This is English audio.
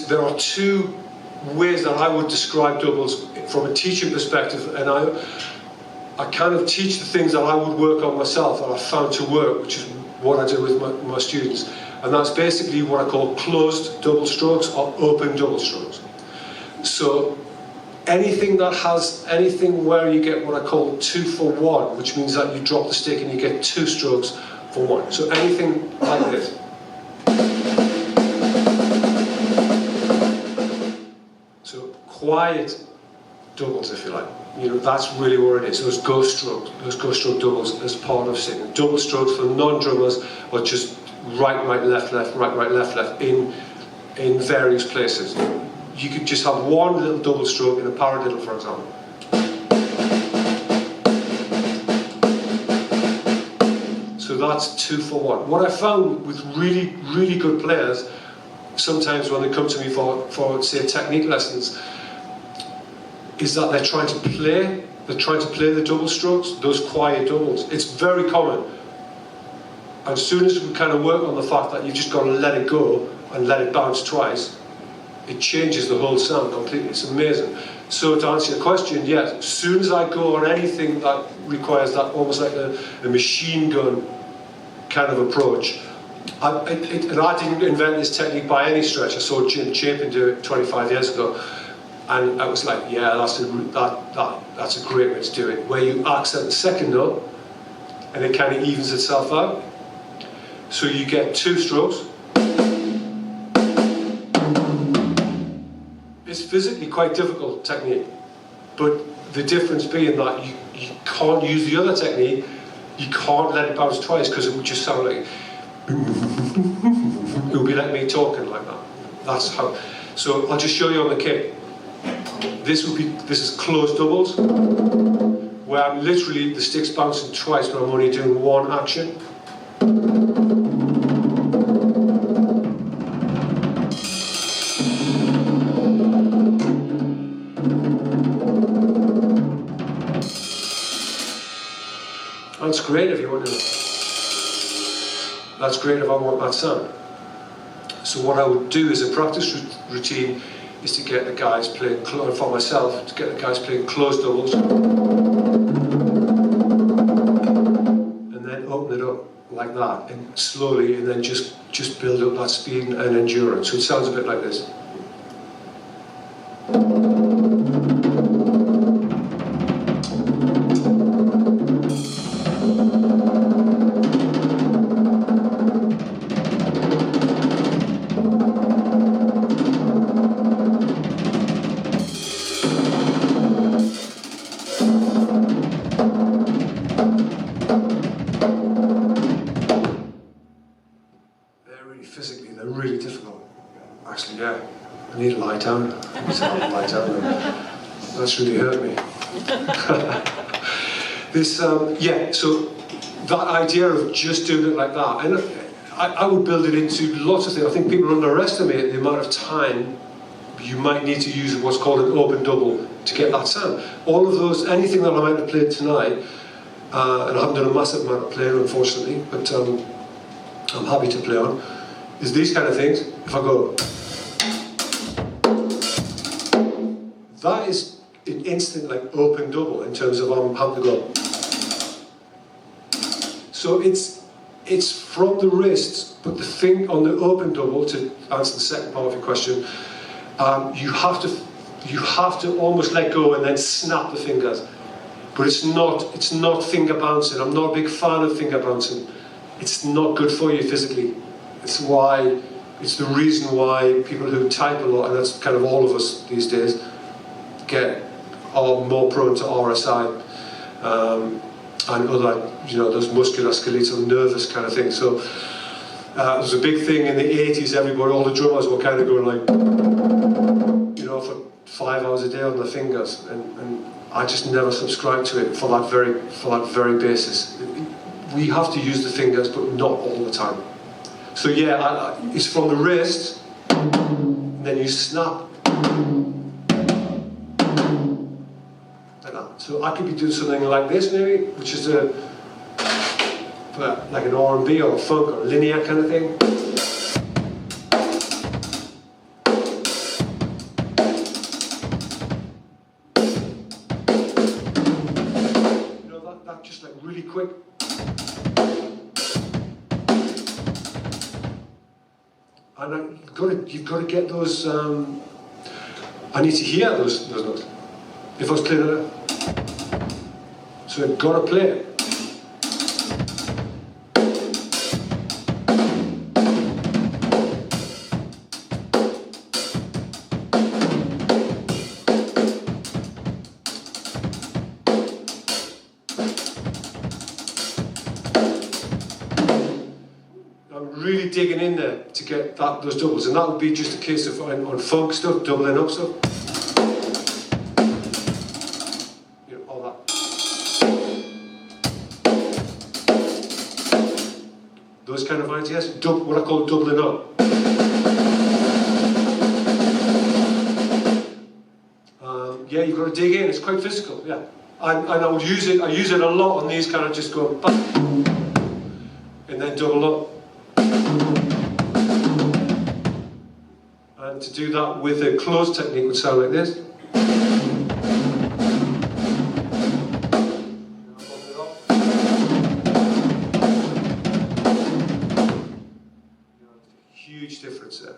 there are two ways that I would describe doubles from a teaching perspective, and I kind of teach the things that I would work on myself that I found to work, which is what I do with my students. And that's basically what I call closed double strokes or open double strokes. So anything where you get what I call 2 for 1, which means that you drop the stick and you get 2 strokes for 1. So anything like this. So quiet doubles, if you like. You know, that's really what it is. Those ghost strokes, those ghost stroke doubles as part of singing. Double strokes for non-drummers are just right, left, right, left in various places. You could just have one little double stroke in a paradiddle, for example. So that's 2 for 1. What I found with really, really good players, sometimes when they come to me for say, technique lessons, is that they're trying to play the double strokes, those quiet doubles. It's very common. As soon as we kind of work on the fact that you've just got to let it go and let it bounce twice, it changes the whole sound completely. It's amazing. So to answer your question, yes, as soon as I go on anything that requires that almost like a machine gun kind of approach, and I didn't invent this technique by any stretch. I saw Jim Chapin do it 25 years ago, and I was like, yeah, that's a great way to do it, where you accent the second note and it kind of evens itself out. So you get 2 strokes. It's physically quite difficult technique, but the difference being that you can't use the other technique, you can't let it bounce twice because it would just sound like, it would be like me talking like that. That's how. So I'll just show you on the kit. This is closed doubles, where I'm literally, the stick's bouncing twice, but I'm only doing one action. That's great if you want to. That's great if I want that sound. So what I would do as a practice routine is to get the guys playing, for myself, to get the guys playing closed doubles, and then open it up like that, and slowly, and then just build up that speed and endurance. So it sounds a bit like this. Physically, they're really difficult. Actually, yeah, I need to lie down. Lie down. That's really hurt me. Yeah, so that idea of just doing it like that, and I would build it into lots of things. I think people underestimate the amount of time you might need to use what's called an open double to get that sound. All of those, anything that I might have played tonight, and I haven't done a massive amount of playing, unfortunately, but I'm happy to play on, is these kind of things. If I go, that is an instant like open double in terms of how to go. So it's from the wrists, but the thing on the open double, to answer the second part of your question, you have to almost let go and then snap the fingers. But it's not finger bouncing. I'm not a big fan of finger bouncing. It's not good for you physically. It's the reason why people who type a lot, and that's kind of all of us these days, are more prone to RSI and other, those musculoskeletal nervous kind of things. So there was a big thing in the 80s. All the drummers were kind of going like, for 5 hours a day on their fingers, and I just never subscribed to it for that very basis. We have to use the fingers, but not all the time. So yeah, it's from the wrist, and then you snap. Like that. So I could be doing something like this maybe, which is like an R&B or a funk or a linear kind of thing. just like really quick. And you've got to get those. I need to hear those notes. If I was playing it, so I've got to play it. Really digging in there to get those doubles, and that would be just a case of on funk stuff, doubling up stuff, you know, all that. Those kind of ideas, what I call doubling up. Yeah, you've got to dig in. It's quite physical. Yeah, and I would use it. I use it a lot on these kind of just go back and then double up. And to do that with a closed technique would sound like this. Huge difference there.